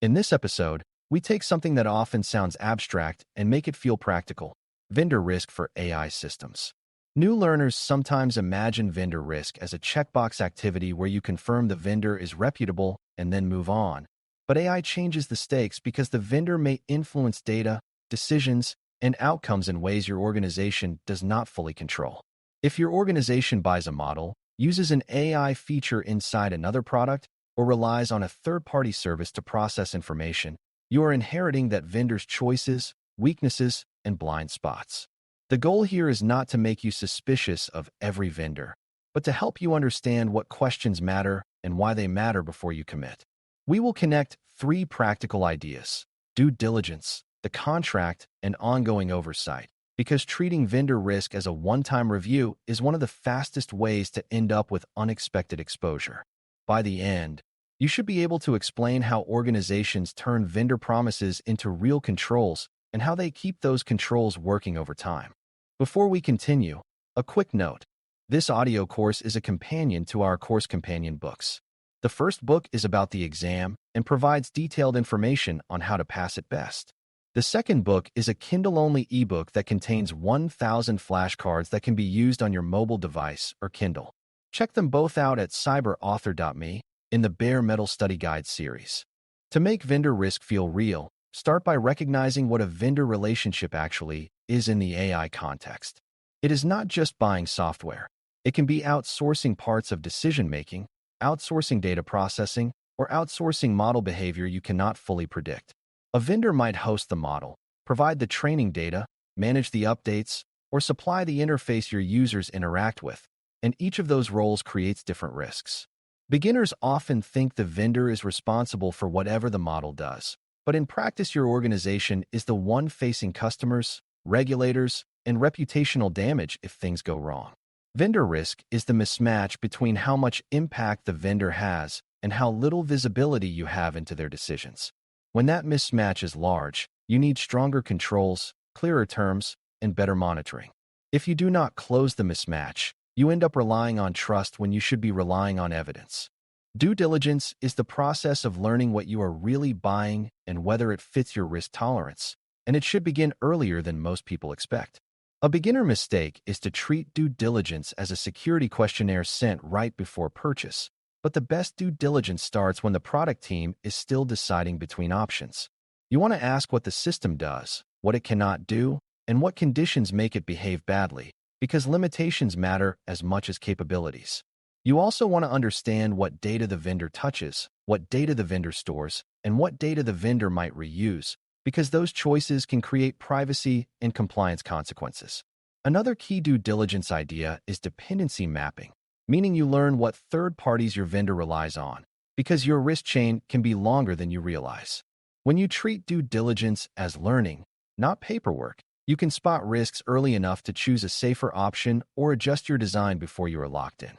In this episode, we take something that often sounds abstract and make it feel practical: vendor risk for AI systems. New learners sometimes imagine vendor risk as a checkbox activity where you confirm the vendor is reputable and then move on. But AI changes the stakes because the vendor may influence data, decisions, and outcomes in ways your organization does not fully control. If your organization buys a model, uses an AI feature inside another product, or relies on a third-party service to process information, you are inheriting that vendor's choices, weaknesses, and blind spots. The goal here is not to make you suspicious of every vendor, but to help you understand what questions matter and why they matter before you commit. We will connect three practical ideas: due diligence, the contract, and ongoing oversight, because treating vendor risk as a one-time review is one of the fastest ways to end up with unexpected exposure. By the end, you should be able to explain how organizations turn vendor promises into real controls and how they keep those controls working over time. Before we continue, a quick note. This audio course is a companion to our course companion books. The first book is about the exam and provides detailed information on how to pass it best. The second book is a Kindle-only ebook that contains 1,000 flashcards that can be used on your mobile device or Kindle. Check them both out at cyberauthor.me in the Bare Metal Study Guide series. To make vendor risk feel real, start by recognizing what a vendor relationship actually is in the AI context. It is not just buying software. It can be outsourcing parts of decision-making, outsourcing data processing, or outsourcing model behavior you cannot fully predict. A vendor might host the model, provide the training data, manage the updates, or supply the interface your users interact with, and each of those roles creates different risks. Beginners often think the vendor is responsible for whatever the model does, but in practice your organization is the one facing customers, regulators, and reputational damage if things go wrong. Vendor risk is the mismatch between how much impact the vendor has and how little visibility you have into their decisions. When that mismatch is large, you need stronger controls, clearer terms, and better monitoring. If you do not close the mismatch, you end up relying on trust when you should be relying on evidence. Due diligence is the process of learning what you are really buying and whether it fits your risk tolerance, and it should begin earlier than most people expect. A beginner mistake is to treat due diligence as a security questionnaire sent right before purchase, but the best due diligence starts when the product team is still deciding between options. You want to ask what the system does, what it cannot do, and what conditions make it behave badly, because limitations matter as much as capabilities. You also want to understand what data the vendor touches, what data the vendor stores, and what data the vendor might reuse, because those choices can create privacy and compliance consequences. Another key due diligence idea is dependency mapping, meaning you learn what third parties your vendor relies on, because your risk chain can be longer than you realize. When you treat due diligence as learning, not paperwork, you can spot risks early enough to choose a safer option or adjust your design before you are locked in.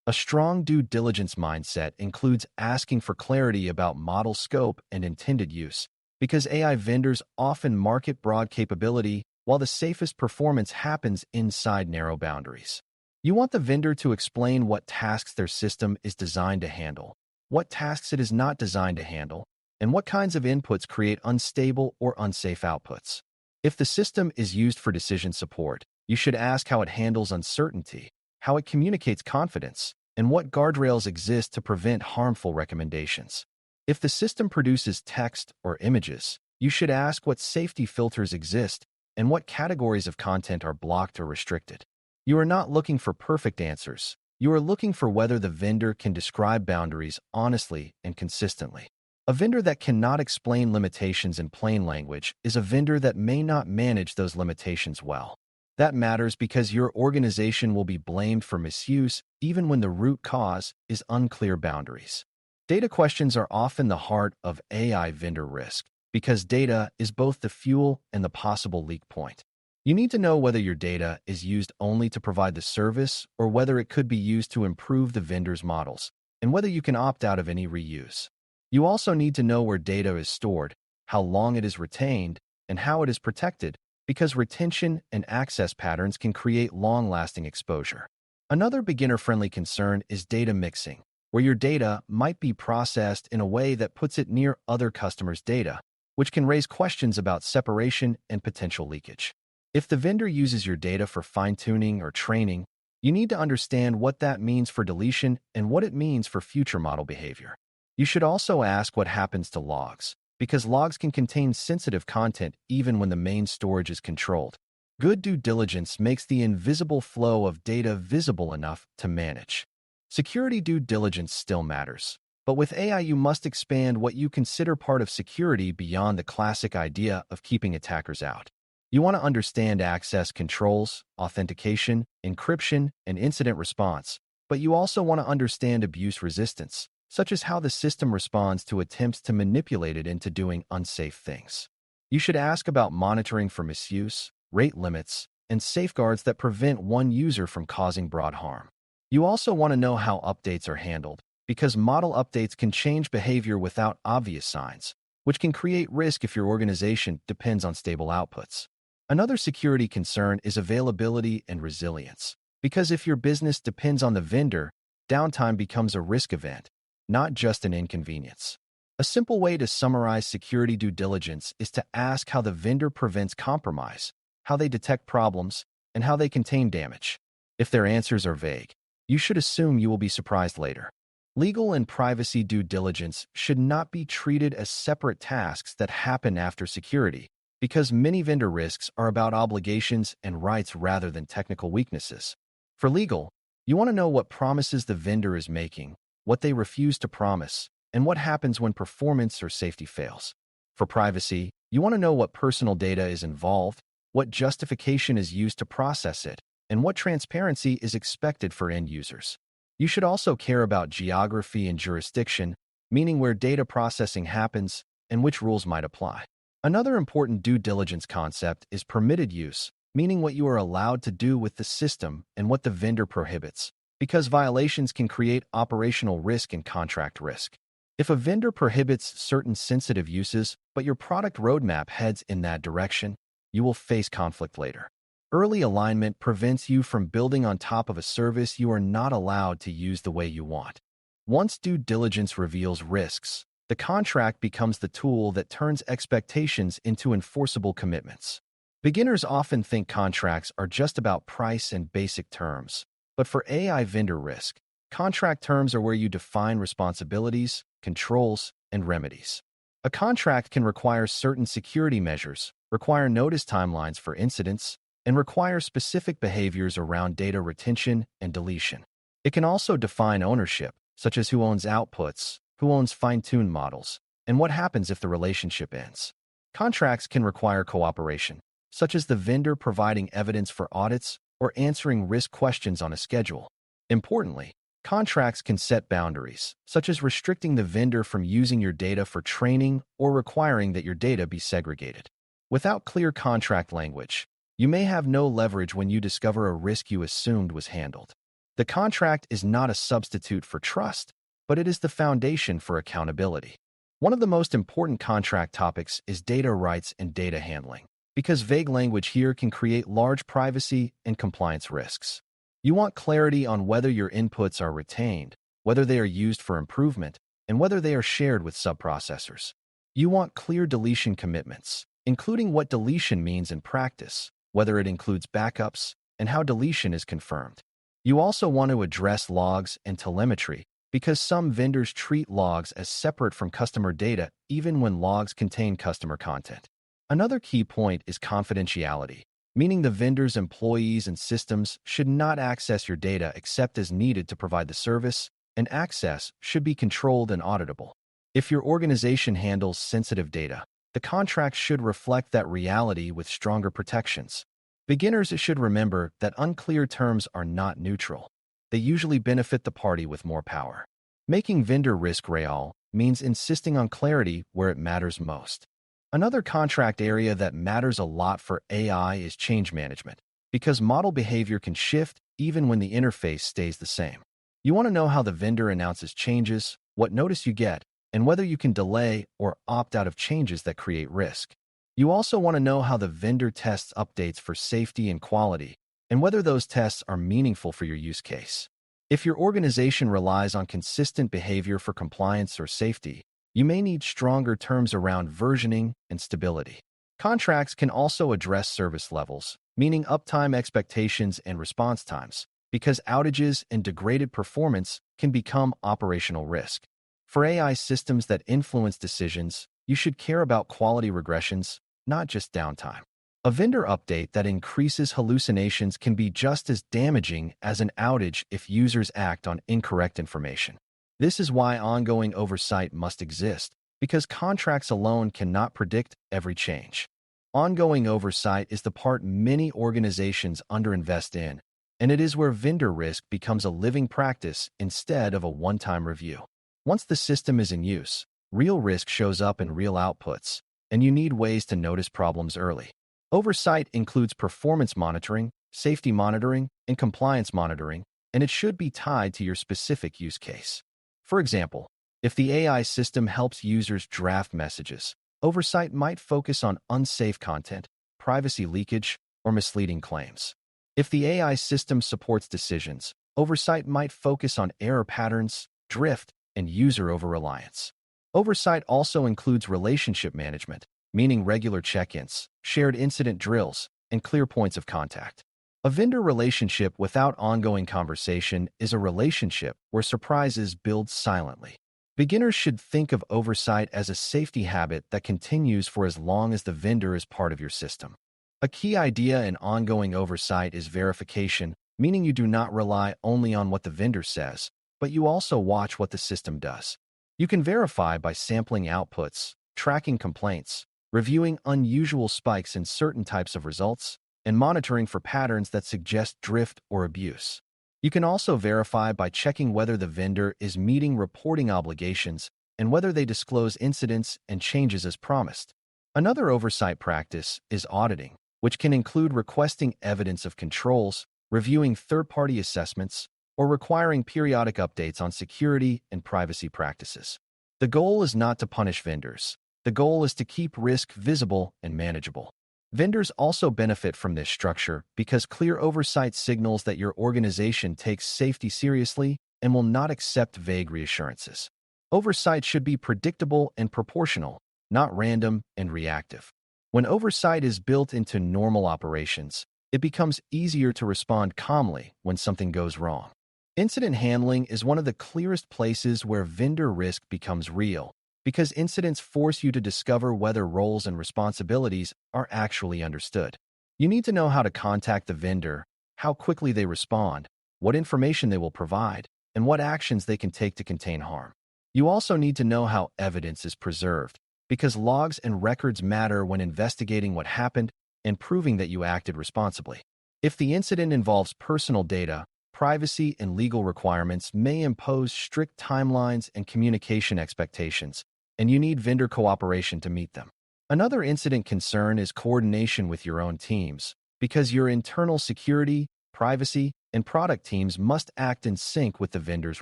A strong due diligence mindset includes asking for clarity about model scope and intended use, because AI vendors often market broad capability while the safest performance happens inside narrow boundaries. You want the vendor to explain what tasks their system is designed to handle, what tasks it is not designed to handle, and what kinds of inputs create unstable or unsafe outputs. If the system is used for decision support, you should ask how it handles uncertainty, how it communicates confidence, and what guardrails exist to prevent harmful recommendations. If the system produces text or images, you should ask what safety filters exist and what categories of content are blocked or restricted. You are not looking for perfect answers. You are looking for whether the vendor can describe boundaries honestly and consistently. A vendor that cannot explain limitations in plain language is a vendor that may not manage those limitations well. That matters because your organization will be blamed for misuse even when the root cause is unclear boundaries. Data questions are often the heart of AI vendor risk because data is both the fuel and the possible leak point. You need to know whether your data is used only to provide the service or whether it could be used to improve the vendor's models, and whether you can opt out of any reuse. You also need to know where data is stored, how long it is retained, and how it is protected, because retention and access patterns can create long-lasting exposure. Another beginner-friendly concern is data mixing, where your data might be processed in a way that puts it near other customers' data, which can raise questions about separation and potential leakage. If the vendor uses your data for fine-tuning or training, you need to understand what that means for deletion and what it means for future model behavior. You should also ask what happens to logs, because logs can contain sensitive content even when the main storage is controlled. Good due diligence makes the invisible flow of data visible enough to manage. Security due diligence still matters, but with AI you must expand what you consider part of security beyond the classic idea of keeping attackers out. You want to understand access controls, authentication, encryption, and incident response, but you also want to understand abuse resistance, such as how the system responds to attempts to manipulate it into doing unsafe things. You should ask about monitoring for misuse, rate limits, and safeguards that prevent one user from causing broad harm. You also want to know how updates are handled, because model updates can change behavior without obvious signs, which can create risk if your organization depends on stable outputs. Another security concern is availability and resilience, because if your business depends on the vendor, downtime becomes a risk event, not just an inconvenience. A simple way to summarize security due diligence is to ask how the vendor prevents compromise, how they detect problems, and how they contain damage. If their answers are vague, you should assume you will be surprised later. Legal and privacy due diligence should not be treated as separate tasks that happen after security, because many vendor risks are about obligations and rights rather than technical weaknesses. For legal, you want to know what promises the vendor is making, what they refuse to promise, and what happens when performance or safety fails. For privacy, you want to know what personal data is involved, what justification is used to process it, and what transparency is expected for end users. You should also care about geography and jurisdiction, meaning where data processing happens and which rules might apply. Another important due diligence concept is permitted use, meaning what you are allowed to do with the system and what the vendor prohibits, because violations can create operational risk and contract risk. If a vendor prohibits certain sensitive uses, but your product roadmap heads in that direction, you will face conflict later. Early alignment prevents you from building on top of a service you are not allowed to use the way you want. Once due diligence reveals risks, the contract becomes the tool that turns expectations into enforceable commitments. Beginners often think contracts are just about price and basic terms, but for AI vendor risk, contract terms are where you define responsibilities, controls, and remedies. A contract can require certain security measures, require notice timelines for incidents, and require specific behaviors around data retention and deletion. It can also define ownership, such as who owns outputs, who owns fine-tuned models, and what happens if the relationship ends. Contracts can require cooperation, such as the vendor providing evidence for audits or answering risk questions on a schedule. Importantly, contracts can set boundaries, such as restricting the vendor from using your data for training or requiring that your data be segregated. Without clear contract language, you may have no leverage when you discover a risk you assumed was handled. The contract is not a substitute for trust, but it is the foundation for accountability. One of the most important contract topics is data rights and data handling, because vague language here can create large privacy and compliance risks. You want clarity on whether your inputs are retained, whether they are used for improvement, and whether they are shared with subprocessors. You want clear deletion commitments, including what deletion means in practice, whether it includes backups, and how deletion is confirmed. You also want to address logs and telemetry, because some vendors treat logs as separate from customer data even when logs contain customer content. Another key point is confidentiality, meaning the vendor's employees and systems should not access your data except as needed to provide the service, and access should be controlled and auditable. If your organization handles sensitive data, the contract should reflect that reality with stronger protections. Beginners should remember that unclear terms are not neutral. They usually benefit the party with more power. Making vendor risk real means insisting on clarity where it matters most. Another contract area that matters a lot for AI is change management, because model behavior can shift even when the interface stays the same. You want to know how the vendor announces changes, what notice you get, and whether you can delay or opt out of changes that create risk. You also want to know how the vendor tests updates for safety and quality, and whether those tests are meaningful for your use case. If your organization relies on consistent behavior for compliance or safety, you may need stronger terms around versioning and stability. Contracts can also address service levels, meaning uptime expectations and response times, because outages and degraded performance can become operational risk. For AI systems that influence decisions, you should care about quality regressions, not just downtime. A vendor update that increases hallucinations can be just as damaging as an outage if users act on incorrect information. This is why ongoing oversight must exist, because contracts alone cannot predict every change. Ongoing oversight is the part many organizations underinvest in, and it is where vendor risk becomes a living practice instead of a one-time review. Once the system is in use, real risk shows up in real outputs, and you need ways to notice problems early. Oversight includes performance monitoring, safety monitoring, and compliance monitoring, and it should be tied to your specific use case. For example, if the AI system helps users draft messages, oversight might focus on unsafe content, privacy leakage, or misleading claims. If the AI system supports decisions, oversight might focus on error patterns, drift, and user over-reliance. Oversight also includes relationship management, meaning regular check-ins, shared incident drills, and clear points of contact. A vendor relationship without ongoing conversation is a relationship where surprises build silently. Beginners should think of oversight as a safety habit that continues for as long as the vendor is part of your system. A key idea in ongoing oversight is verification, meaning you do not rely only on what the vendor says, but you also watch what the system does. You can verify by sampling outputs, tracking complaints, reviewing unusual spikes in certain types of results, and monitoring for patterns that suggest drift or abuse. You can also verify by checking whether the vendor is meeting reporting obligations and whether they disclose incidents and changes as promised. Another oversight practice is auditing, which can include requesting evidence of controls, reviewing third-party assessments, or requiring periodic updates on security and privacy practices. The goal is not to punish vendors. The goal is to keep risk visible and manageable. Vendors also benefit from this structure because clear oversight signals that your organization takes safety seriously and will not accept vague reassurances. Oversight should be predictable and proportional, not random and reactive. When oversight is built into normal operations, it becomes easier to respond calmly when something goes wrong. Incident handling is one of the clearest places where vendor risk becomes real, because incidents force you to discover whether roles and responsibilities are actually understood. You need to know how to contact the vendor, how quickly they respond, what information they will provide, and what actions they can take to contain harm. You also need to know how evidence is preserved, because logs and records matter when investigating what happened and proving that you acted responsibly. If the incident involves personal data, privacy and legal requirements may impose strict timelines and communication expectations, and you need vendor cooperation to meet them. Another incident concern is coordination with your own teams, because your internal security, privacy, and product teams must act in sync with the vendor's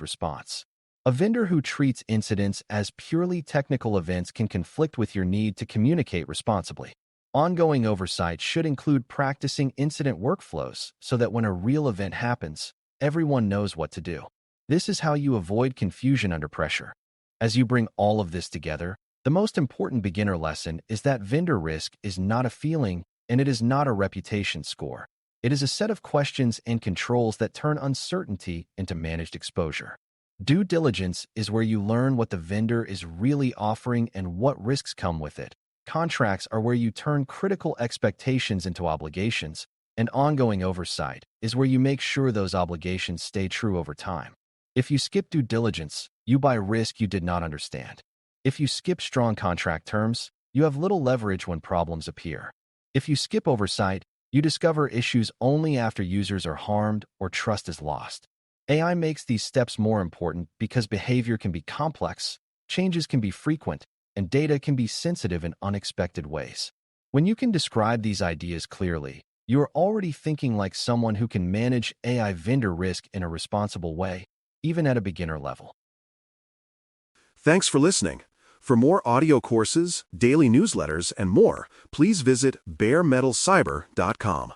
response. A vendor who treats incidents as purely technical events can conflict with your need to communicate responsibly. Ongoing oversight should include practicing incident workflows so that when a real event happens, everyone knows what to do. This is how you avoid confusion under pressure. As you bring all of this together, the most important beginner lesson is that vendor risk is not a feeling and it is not a reputation score. It is a set of questions and controls that turn uncertainty into managed exposure. Due diligence is where you learn what the vendor is really offering and what risks come with it. Contracts are where you turn critical expectations into obligations, and ongoing oversight is where you make sure those obligations stay true over time. If you skip due diligence, you buy risk you did not understand. If you skip strong contract terms, you have little leverage when problems appear. If you skip oversight, you discover issues only after users are harmed or trust is lost. AI makes these steps more important because behavior can be complex, changes can be frequent, and data can be sensitive in unexpected ways. When you can describe these ideas clearly, you are already thinking like someone who can manage AI vendor risk in a responsible way, even at a beginner level. Thanks for listening. For more audio courses, daily newsletters, and more, please visit baremetalcyber.com.